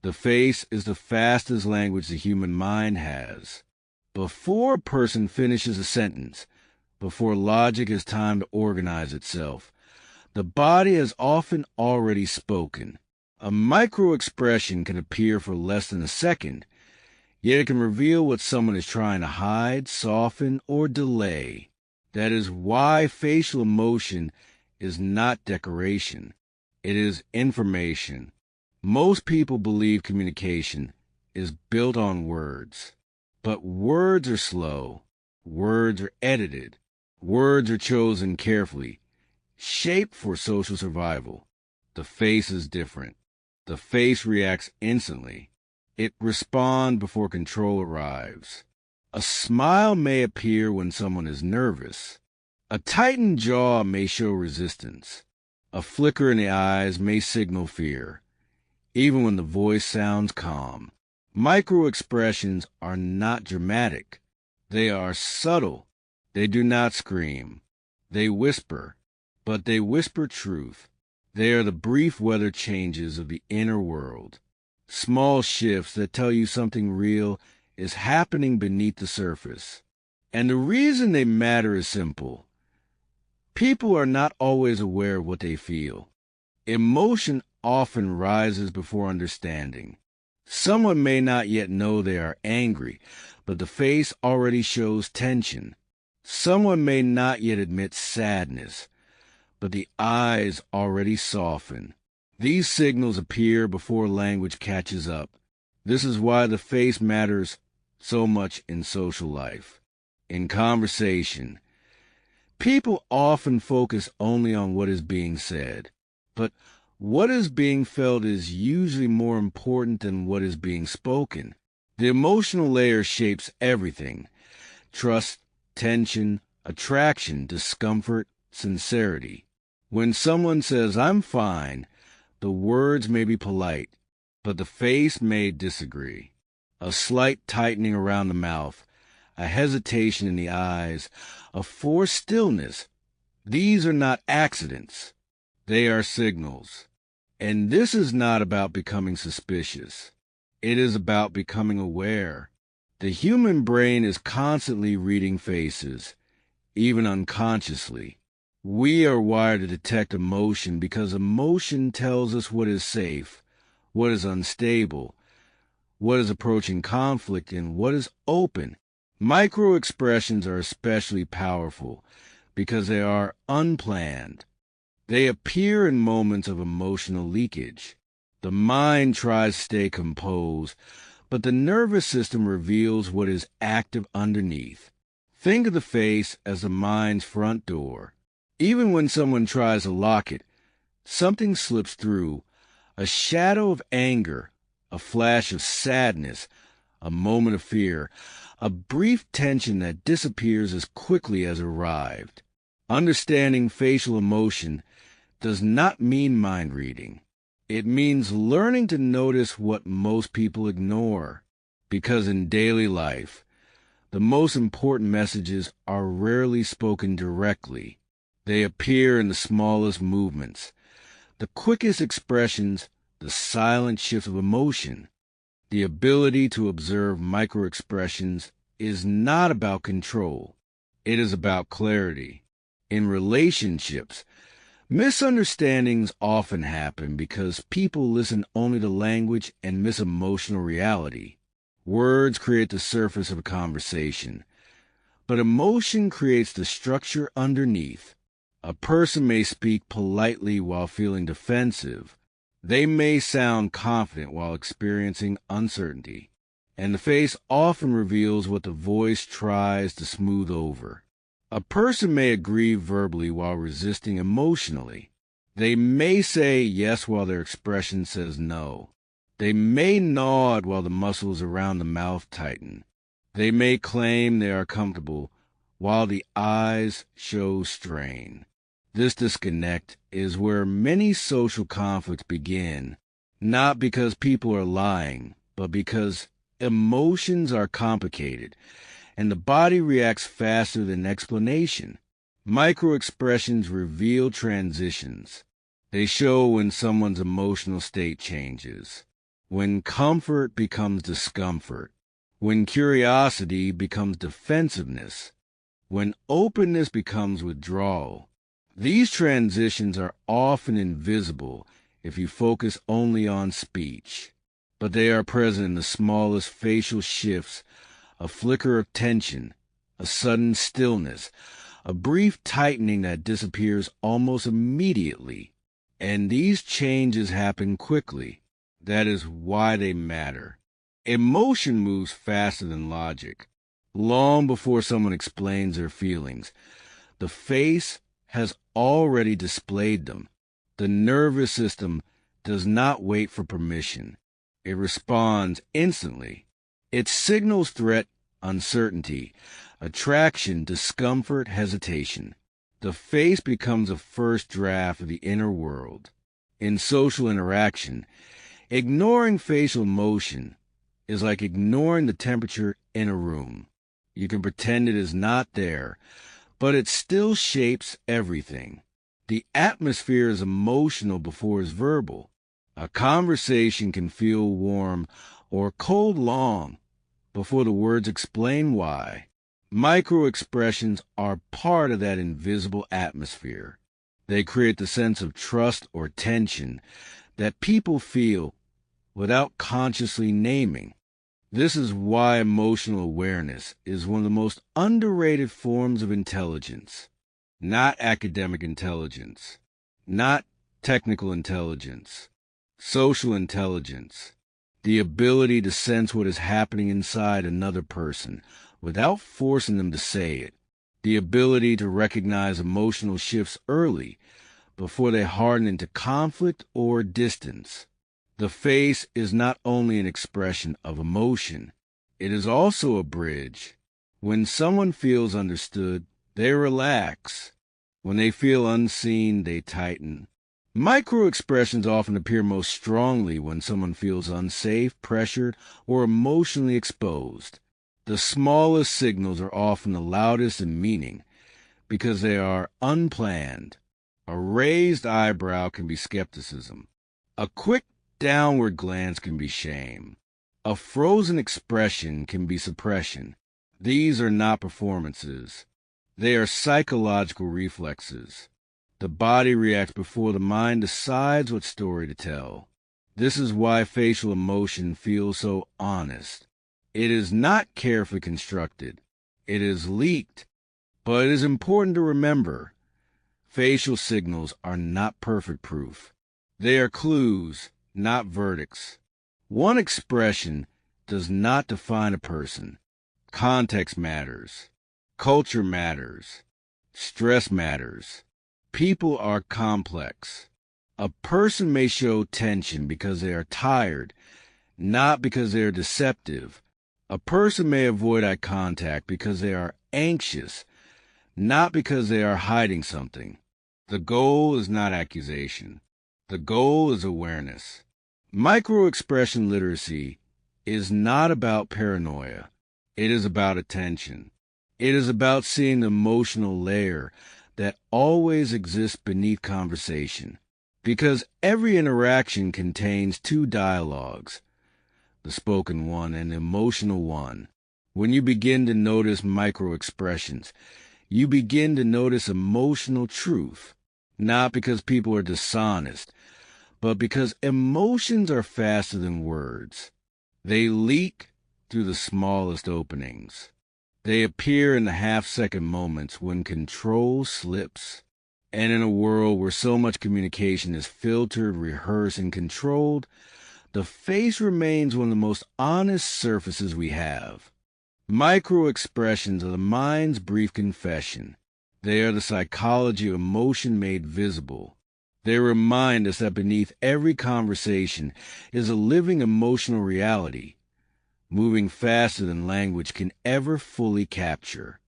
The face is the fastest language the human mind has. Before a person finishes a sentence, before logic has time to organize itself, the body has often already spoken. A micro-expression can appear for less than a second, yet it can reveal what someone is trying to hide, soften, or delay. That is why facial emotion is not decoration. It is information. Most people believe communication is built on words. But words are slow. Words are edited. Words are chosen carefully, shaped for social survival. The face is different. The face reacts instantly. It responds before control arrives. A smile may appear when someone is nervous. A tightened jaw may show resistance. A flicker in the eyes may signal fear, even when the voice sounds calm. Micro-expressions are not dramatic. They are subtle. They do not scream. They whisper, but they whisper truth. They are the brief weather changes of the inner world. Small shifts that tell you something real is happening beneath the surface. And the reason they matter is simple. People are not always aware of what they feel. Emotion often rises before understanding. Someone may not yet know they are angry, but the face already shows tension. Someone may not yet admit sadness, but the eyes already soften. These signals appear before language catches up. This is why the face matters so much in social life. In conversation, people often focus only on what is being said, but what is being felt is usually more important than what is being spoken. The emotional layer shapes everything: trust, tension, attraction, discomfort, sincerity. When someone says, "I'm fine," the words may be polite, but the face may disagree. A slight tightening around the mouth, a hesitation in the eyes, a forced stillness. These are not accidents. They are signals. And this is not about becoming suspicious. It is about becoming aware. The human brain is constantly reading faces, even unconsciously. We are wired to detect emotion because emotion tells us what is safe, what is unstable, what is approaching conflict, and what is open. Micro-expressions are especially powerful because they are unplanned. They appear in moments of emotional leakage. The mind tries to stay composed, but the nervous system reveals what is active underneath. Think of the face as the mind's front door. Even when someone tries to lock it, something slips through: a shadow of anger, a flash of sadness, a moment of fear, a brief tension that disappears as quickly as it arrived. Understanding facial emotion does not mean mind reading. It means learning to notice what most people ignore, because in daily life, the most important messages are rarely spoken directly. They appear in the smallest movements, the quickest expressions, the silent shifts of emotion. The ability to observe micro-expressions is not about control. It is about clarity. In relationships, misunderstandings often happen because people listen only to language and miss emotional reality. Words create the surface of a conversation, but emotion creates the structure underneath. A person may speak politely while feeling defensive. They may sound confident while experiencing uncertainty. And the face often reveals what the voice tries to smooth over. A person may agree verbally while resisting emotionally. They may say yes while their expression says no. They may nod while the muscles around the mouth tighten. They may claim they are comfortable while the eyes show strain. This disconnect is where many social conflicts begin, not because people are lying, but because emotions are complicated, and the body reacts faster than explanation. Micro-expressions reveal transitions. They show when someone's emotional state changes, when comfort becomes discomfort, when curiosity becomes defensiveness, when openness becomes withdrawal. These transitions are often invisible if you focus only on speech, but they are present in the smallest facial shifts, a flicker of tension, a sudden stillness, a brief tightening that disappears almost immediately. And these changes happen quickly. That is why they matter. Emotion moves faster than logic. Long before someone explains their feelings, the face has already displayed them. The nervous system does not wait for permission. It responds instantly. It signals threat, uncertainty, attraction, discomfort, hesitation. The face becomes a first draft of the inner world. In social interaction, ignoring facial motion is like ignoring the temperature in a room. You can pretend it is not there, but it still shapes everything. The atmosphere is emotional before it's verbal. A conversation can feel warm or cold long before the words explain why. Micro-expressions are part of that invisible atmosphere. They create the sense of trust or tension that people feel without consciously naming. This is why emotional awareness is one of the most underrated forms of intelligence. Not academic intelligence, not technical intelligence, social intelligence, the ability to sense what is happening inside another person without forcing them to say it, the ability to recognize emotional shifts early before they harden into conflict or distance. The face is not only an expression of emotion, it is also a bridge. When someone feels understood, they relax. When they feel unseen, they tighten. Micro-expressions often appear most strongly when someone feels unsafe, pressured, or emotionally exposed. The smallest signals are often the loudest in meaning because they are unplanned. A raised eyebrow can be skepticism. A quick downward glance can be shame. A frozen expression can be suppression. These are not performances. They are psychological reflexes. The body reacts before the mind decides what story to tell. This is why facial emotion feels so honest. It is not carefully constructed. It is leaked. But it is important to remember, facial signals are not perfect proof. They are clues, not verdicts. One expression does not define a person. Context matters. Culture matters. Stress matters. People are complex. A person may show tension because they are tired, not because they are deceptive. A person may avoid eye contact because they are anxious, not because they are hiding something. The goal is not accusation. The goal is awareness. Micro-expression literacy is not about paranoia. It is about attention. It is about seeing the emotional layer that always exists beneath conversation. Because every interaction contains two dialogues, the spoken one and the emotional one. When you begin to notice micro-expressions, you begin to notice emotional truth, not because people are dishonest, but because emotions are faster than words. They leak through the smallest openings. They appear in the half-second moments when control slips. And in a world where so much communication is filtered, rehearsed, and controlled, the face remains one of the most honest surfaces we have. Micro-expressions are the mind's brief confession. They are the psychology of emotion made visible. They remind us that beneath every conversation is a living emotional reality, moving faster than language can ever fully capture.